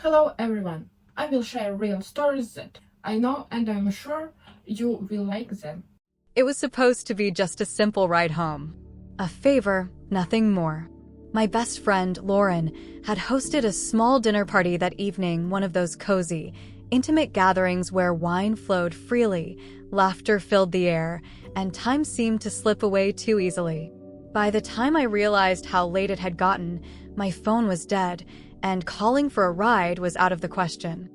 Hello everyone. I will share real stories that I know and I'm sure you will like them. It was supposed to be just a simple ride home. A favor, nothing more. My best friend, Lauren, had hosted a small dinner party that evening, one of those cozy, intimate gatherings where wine flowed freely, laughter filled the air, and time seemed to slip away too easily. By the time I realized how late it had gotten, my phone was dead, and calling for a ride was out of the question.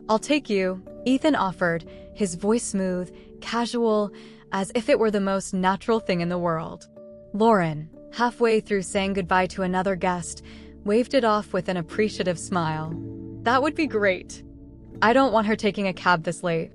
"I'll take you," Ethan offered, his voice smooth, casual, as if it were the most natural thing in the world. Lauren, halfway through saying goodbye to another guest, waved it off with an appreciative smile. "That would be great. I don't want her taking a cab this late."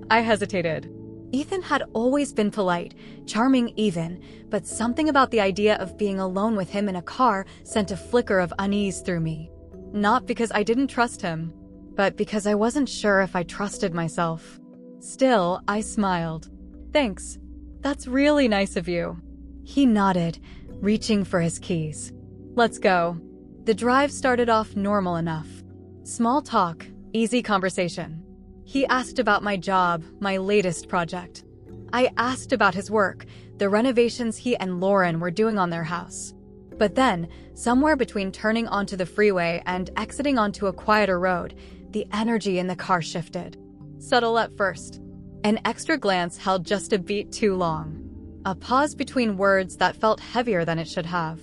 I hesitated. Ethan had always been polite, charming even, but something about the idea of being alone with him in a car sent a flicker of unease through me. Not because I didn't trust him, but because I wasn't sure if I trusted myself. Still, I smiled. "Thanks. That's really nice of you." He nodded, reaching for his keys. "Let's go." The drive started off normal enough. Small talk, easy conversation. He asked about my job, my latest project. I asked about his work, the renovations he and Lauren were doing on their house. But then, somewhere between turning onto the freeway and exiting onto a quieter road, the energy in the car shifted. Subtle at first. An extra glance held just a beat too long. A pause between words that felt heavier than it should have.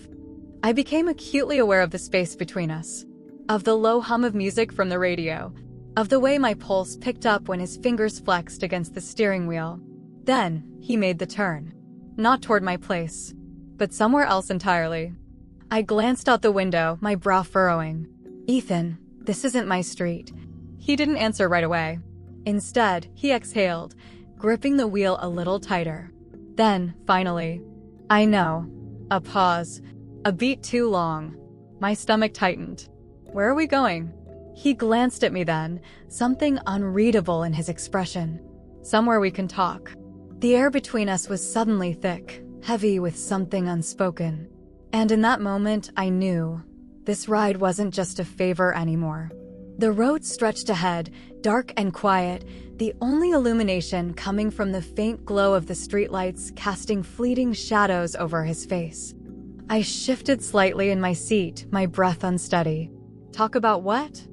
I became acutely aware of the space between us. Of the low hum of music from the radio. Of the way my pulse picked up when his fingers flexed against the steering wheel. Then, he made the turn. Not toward my place, but somewhere else entirely. I glanced out the window, my brow furrowing. "Ethan, this isn't my street." He didn't answer right away. Instead, he exhaled, gripping the wheel a little tighter. Then, finally, "I know." A pause. A beat too long. My stomach tightened. "Where are we going?" He glanced at me then, something unreadable in his expression. "Somewhere we can talk." The air between us was suddenly thick, heavy with something unspoken. And in that moment, I knew this ride wasn't just a favor anymore. The road stretched ahead, dark and quiet, the only illumination coming from the faint glow of the streetlights casting fleeting shadows over his face. I shifted slightly in my seat, my breath unsteady. "Talk about what?"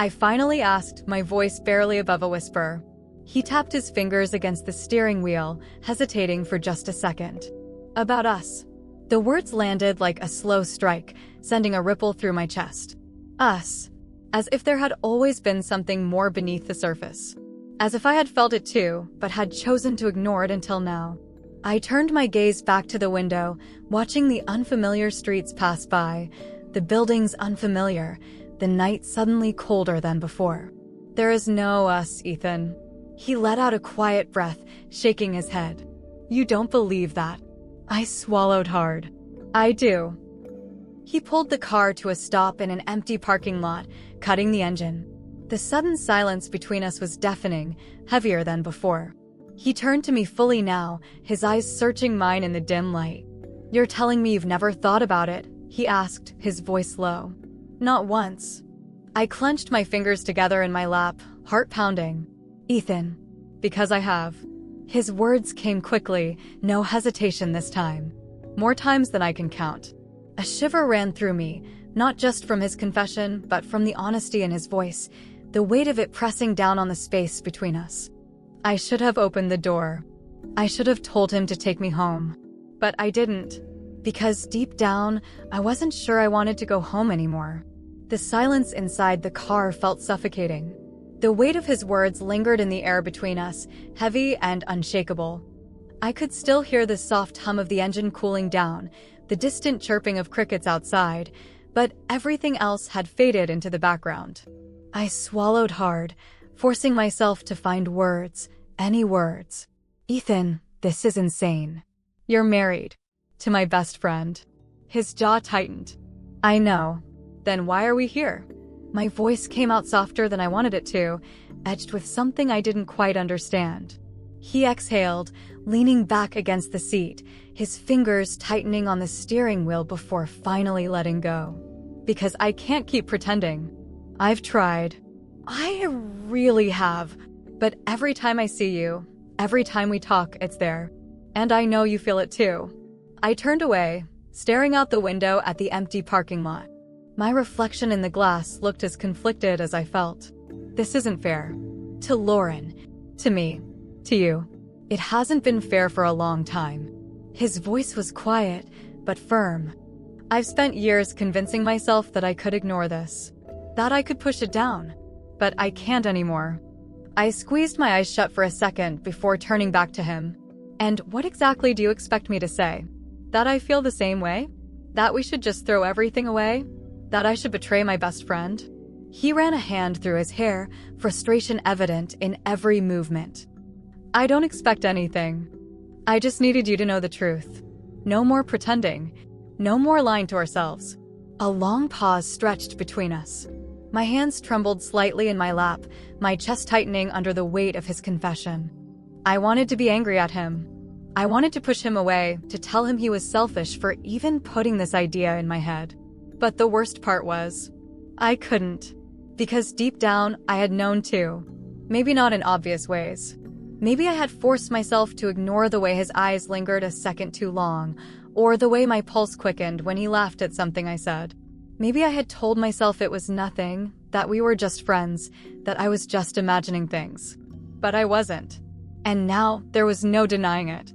I finally asked, my voice barely above a whisper. He tapped his fingers against the steering wheel, hesitating for just a second. "About us." The words landed like a slow strike, sending a ripple through my chest. Us. As if there had always been something more beneath the surface. As if I had felt it too, but had chosen to ignore it until now. I turned my gaze back to the window, watching the unfamiliar streets pass by, the buildings unfamiliar, the night suddenly colder than before. "There is no us, Ethan." He let out a quiet breath, shaking his head. "You don't believe that." I swallowed hard. "I do." He pulled the car to a stop in an empty parking lot, cutting the engine. The sudden silence between us was deafening, heavier than before. He turned to me fully now, his eyes searching mine in the dim light. "You're telling me you've never thought about it?" he asked, his voice low. "Not once." I clenched my fingers together in my lap, heart pounding. "Ethan." "Because I have." His words came quickly, no hesitation this time. More times than I can count. A shiver ran through me, not just from his confession, but from the honesty in his voice, the weight of it pressing down on the space between us. I should have opened the door. I should have told him to take me home. But I didn't. Because deep down, I wasn't sure I wanted to go home anymore. The silence inside the car felt suffocating. The weight of his words lingered in the air between us, heavy and unshakable. I could still hear the soft hum of the engine cooling down, the distant chirping of crickets outside, but everything else had faded into the background. I swallowed hard, forcing myself to find words, any words. "Ethan, this is insane. You're married. To my best friend." His jaw tightened. "I know. Then why are we here?" My voice came out softer than I wanted it to, edged with something I didn't quite understand. He exhaled, leaning back against the seat, his fingers tightening on the steering wheel before finally letting go. "Because I can't keep pretending." I've tried. I really have. But every time I see you, every time we talk, it's there. And I know you feel it too. I turned away, staring out the window at the empty parking lot. My reflection in the glass looked as conflicted as I felt. This isn't fair. To Lauren, to me, to you. It hasn't been fair for a long time. His voice was quiet, but firm. I've spent years convincing myself that I could ignore this, that I could push it down, but I can't anymore. I squeezed my eyes shut for a second before turning back to him. And what exactly do you expect me to say? That I feel the same way? That we should just throw everything away? That I should betray my best friend? He ran a hand through his hair, frustration evident in every movement. I don't expect anything. I just needed you to know the truth. No more pretending. No more lying to ourselves. A long pause stretched between us. My hands trembled slightly in my lap, my chest tightening under the weight of his confession. I wanted to be angry at him. I wanted to push him away, to tell him he was selfish for even putting this idea in my head. But the worst part was, I couldn't. Because deep down, I had known too. Maybe not in obvious ways. Maybe I had forced myself to ignore the way his eyes lingered a second too long, or the way my pulse quickened when he laughed at something I said. Maybe I had told myself it was nothing, that we were just friends, that I was just imagining things. But I wasn't. And now there was no denying it.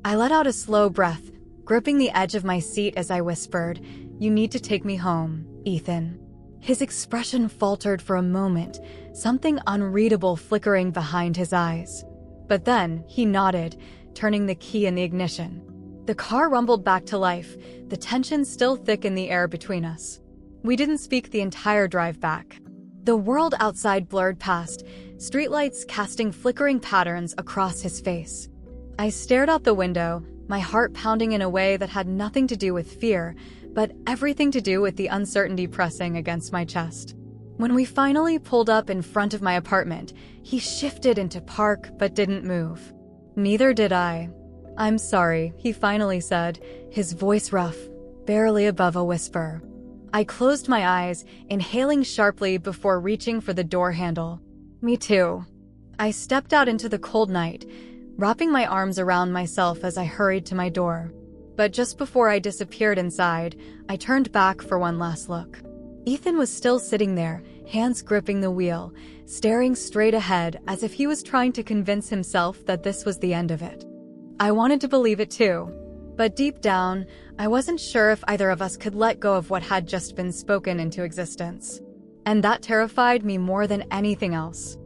I let out a slow breath, gripping the edge of my seat as I whispered, "You need to take me home, Ethan." His expression faltered for a moment, something unreadable flickering behind his eyes. But then he nodded, turning the key in the ignition. The car rumbled back to life, the tension still thick in the air between us. We didn't speak the entire drive back. The world outside blurred past, streetlights casting flickering patterns across his face. I stared out the window, my heart pounding in a way that had nothing to do with fear, but everything to do with the uncertainty pressing against my chest. When we finally pulled up in front of my apartment, he shifted into park but didn't move. Neither did I. "I'm sorry," he finally said, his voice rough, barely above a whisper. I closed my eyes, inhaling sharply before reaching for the door handle. Me too. I stepped out into the cold night, wrapping my arms around myself as I hurried to my door. But just before I disappeared inside, I turned back for one last look. Ethan was still sitting there, hands gripping the wheel, staring straight ahead as if he was trying to convince himself that this was the end of it. I wanted to believe it too, but deep down, I wasn't sure if either of us could let go of what had just been spoken into existence. And that terrified me more than anything else.